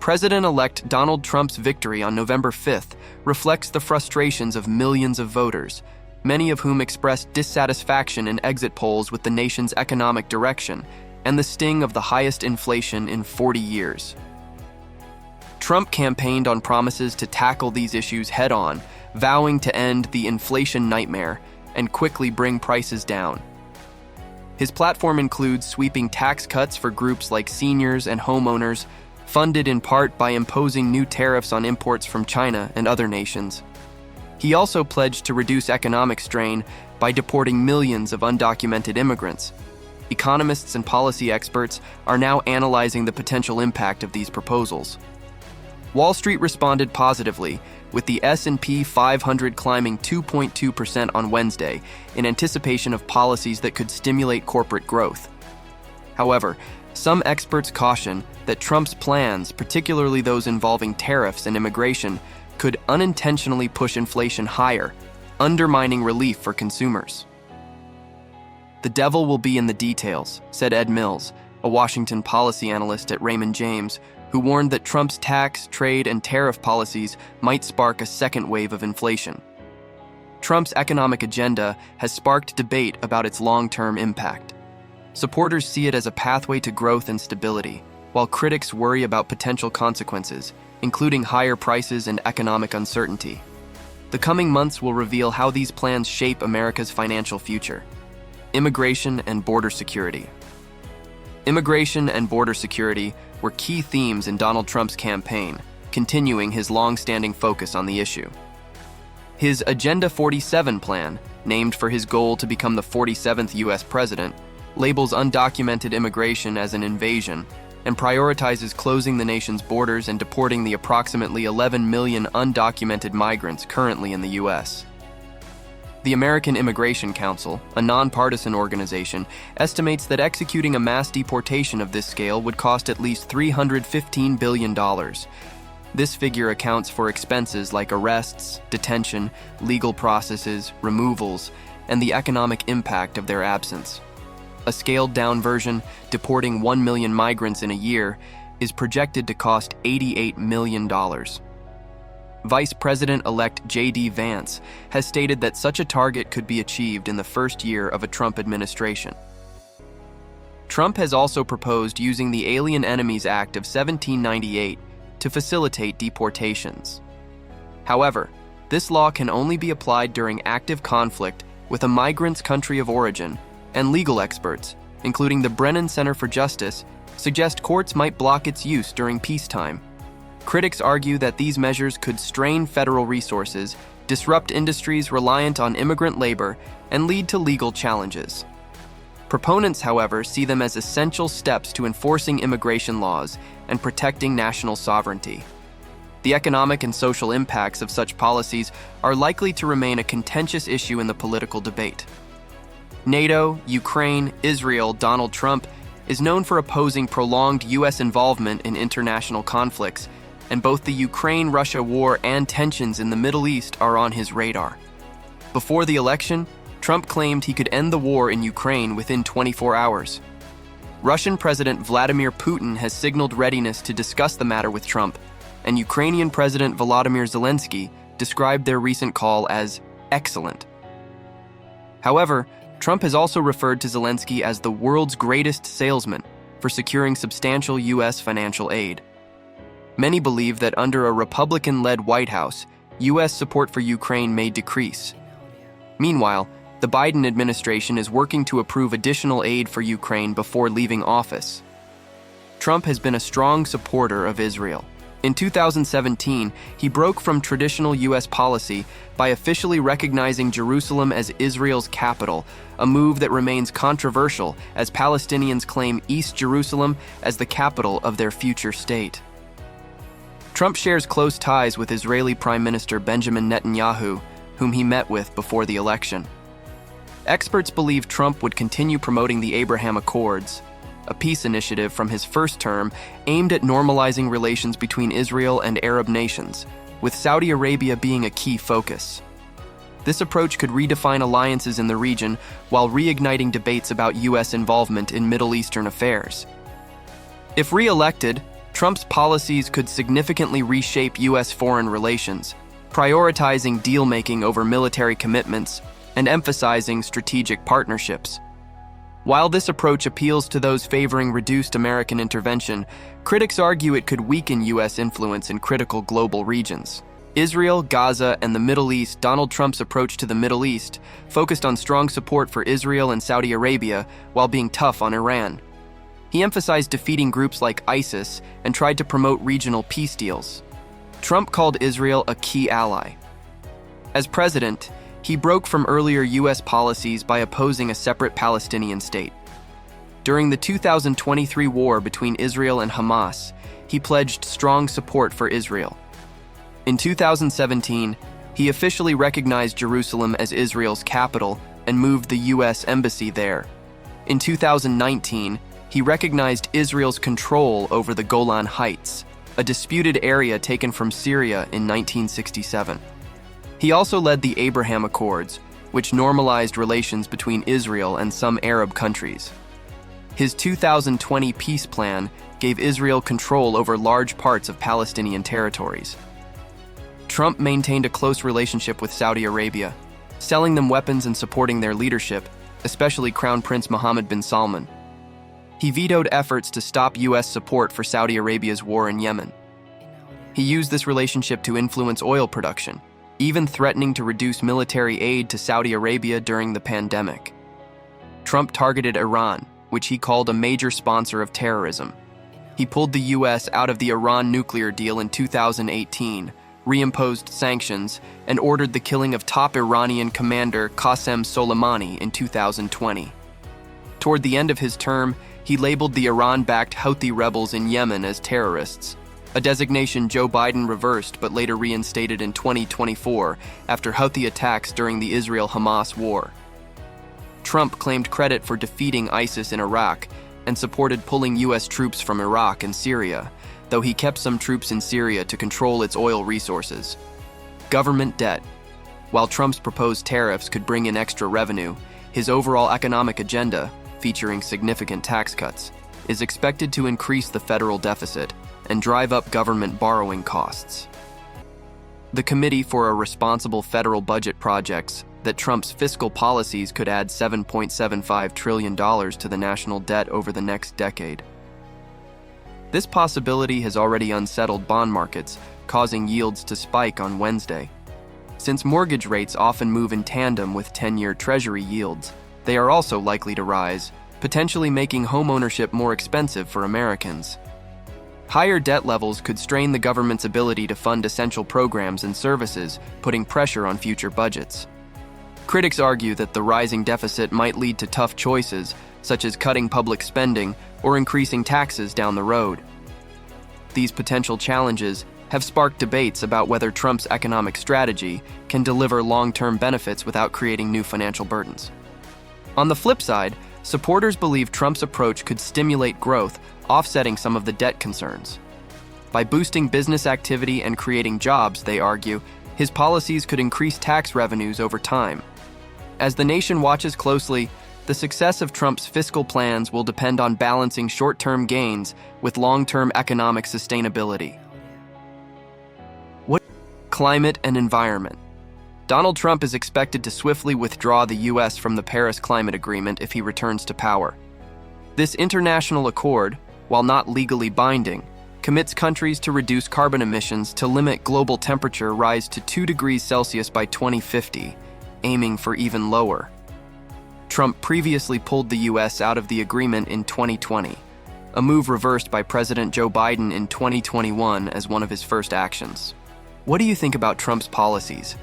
President-elect Donald Trump's victory on November 5th reflects the frustrations of millions of voters, many of whom expressed dissatisfaction in exit polls with the nation's economic direction and the sting of the highest inflation in 40 years. Trump campaigned on promises to tackle these issues head-on, vowing to end the inflation nightmare and quickly bring prices down. His platform includes sweeping tax cuts for groups like seniors and homeowners, funded in part by imposing new tariffs on imports from China and other nations. He also pledged to reduce economic strain by deporting millions of undocumented immigrants. Economists and policy experts are now analyzing the potential impact of these proposals. Wall Street responded positively, with the S&P 500 climbing 2.2% on Wednesday in anticipation of policies that could stimulate corporate growth. However, some experts caution that Trump's plans, particularly those involving tariffs and immigration, could unintentionally push inflation higher, undermining relief for consumers. "The devil will be in the details," said Ed Mills, a Washington policy analyst at Raymond James, who warned that Trump's tax, trade, and tariff policies might spark a second wave of inflation. Trump's economic agenda has sparked debate about its long-term impact. Supporters see it as a pathway to growth and stability, while critics worry about potential consequences, including higher prices and economic uncertainty. The coming months will reveal how these plans shape America's financial future. Immigration and border security. Immigration and border security were key themes in Donald Trump's campaign, continuing his long-standing focus on the issue. His Agenda 47 plan, named for his goal to become the 47th U.S. president, labels undocumented immigration as an invasion and prioritizes closing the nation's borders and deporting the approximately 11 million undocumented migrants currently in the U.S. The American Immigration Council, a nonpartisan organization, estimates that executing a mass deportation of this scale would cost at least $315 billion. This figure accounts for expenses like arrests, detention, legal processes, removals, and the economic impact of their absence. A scaled-down version, deporting 1 million migrants in a year, is projected to cost $88 million. Vice President-elect J.D. Vance has stated that such a target could be achieved in the first year of a Trump administration. Trump has also proposed using the Alien Enemies Act of 1798 to facilitate deportations. However, this law can only be applied during active conflict with a migrant's country of origin, and legal experts, including the Brennan Center for Justice, suggest courts might block its use during peacetime. Critics argue that these measures could strain federal resources, disrupt industries reliant on immigrant labor, and lead to legal challenges. Proponents, however, see them as essential steps to enforcing immigration laws and protecting national sovereignty. The economic and social impacts of such policies are likely to remain a contentious issue in the political debate. NATO, Ukraine, Israel, Donald Trump is known for opposing prolonged U.S. involvement in international conflicts, and both the Ukraine-Russia war and tensions in the Middle East are on his radar. Before the election, Trump claimed he could end the war in Ukraine within 24 hours. Russian President Vladimir Putin has signaled readiness to discuss the matter with Trump, and Ukrainian President Volodymyr Zelensky described their recent call as excellent. However, Trump has also referred to Zelensky as the world's greatest salesman for securing substantial U.S. financial aid. Many believe that under a Republican-led White House, U.S. support for Ukraine may decrease. Meanwhile, the Biden administration is working to approve additional aid for Ukraine before leaving office. Trump has been a strong supporter of Israel. In 2017, he broke from traditional U.S. policy by officially recognizing Jerusalem as Israel's capital, a move that remains controversial as Palestinians claim East Jerusalem as the capital of their future state. Trump shares close ties with Israeli Prime Minister Benjamin Netanyahu, whom he met with before the election. Experts believe Trump would continue promoting the Abraham Accords, a peace initiative from his first term aimed at normalizing relations between Israel and Arab nations, with Saudi Arabia being a key focus. This approach could redefine alliances in the region while reigniting debates about U.S. involvement in Middle Eastern affairs. If re-elected, Trump's policies could significantly reshape U.S. foreign relations, prioritizing deal-making over military commitments and emphasizing strategic partnerships. While this approach appeals to those favoring reduced American intervention, critics argue it could weaken U.S. influence in critical global regions. Israel, Gaza, and the Middle East. Donald Trump's approach to the Middle East focused on strong support for Israel and Saudi Arabia while being tough on Iran. He emphasized defeating groups like ISIS and tried to promote regional peace deals. Trump called Israel a key ally. As president, he broke from earlier U.S. policies by opposing a separate Palestinian state. During the 2023 war between Israel and Hamas, he pledged strong support for Israel. In 2017, he officially recognized Jerusalem as Israel's capital and moved the U.S. embassy there. In 2019, he recognized Israel's control over the Golan Heights, a disputed area taken from Syria in 1967. He also led the Abraham Accords, which normalized relations between Israel and some Arab countries. His 2020 peace plan gave Israel control over large parts of Palestinian territories. Trump maintained a close relationship with Saudi Arabia, selling them weapons and supporting their leadership, especially Crown Prince Mohammed bin Salman. He vetoed efforts to stop U.S. support for Saudi Arabia's war in Yemen. He used this relationship to influence oil production, even threatening to reduce military aid to Saudi Arabia during the pandemic. Trump targeted Iran, which he called a major sponsor of terrorism. He pulled the U.S. out of the Iran nuclear deal in 2018, reimposed sanctions, and ordered the killing of top Iranian commander Qasem Soleimani in 2020. Toward the end of his term, he labeled the Iran-backed Houthi rebels in Yemen as terrorists, a designation Joe Biden reversed but later reinstated in 2024 after Houthi attacks during the Israel-Hamas war. Trump claimed credit for defeating ISIS in Iraq and supported pulling U.S. troops from Iraq and Syria, though he kept some troops in Syria to control its oil resources. Government debt. While Trump's proposed tariffs could bring in extra revenue, his overall economic agenda, featuring significant tax cuts, is expected to increase the federal deficit and drive up government borrowing costs. The Committee for a Responsible Federal Budget projects that Trump's fiscal policies could add $7.75 trillion to the national debt over the next decade. This possibility has already unsettled bond markets, causing yields to spike on Wednesday. Since mortgage rates often move in tandem with 10-year Treasury yields, they are also likely to rise, potentially making homeownership more expensive for Americans. Higher debt levels could strain the government's ability to fund essential programs and services, putting pressure on future budgets. Critics argue that the rising deficit might lead to tough choices, such as cutting public spending or increasing taxes down the road. These potential challenges have sparked debates about whether Trump's economic strategy can deliver long-term benefits without creating new financial burdens. On the flip side, supporters believe Trump's approach could stimulate growth, offsetting some of the debt concerns. By boosting business activity and creating jobs, they argue, his policies could increase tax revenues over time. As the nation watches closely, the success of Trump's fiscal plans will depend on balancing short-term gains with long-term economic sustainability. Climate and environment. Donald Trump is expected to swiftly withdraw the U.S. from the Paris Climate Agreement if he returns to power. This international accord, while not legally binding, commits countries to reduce carbon emissions to limit global temperature rise to 2 degrees Celsius by 2050, aiming for even lower. Trump previously pulled the U.S. out of the agreement in 2020, a move reversed by President Joe Biden in 2021 as one of his first actions. What do you think about Trump's policies?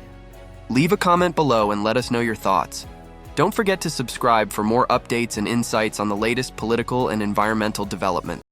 Leave a comment below and let us know your thoughts. Don't forget to subscribe for more updates and insights on the latest political and environmental development.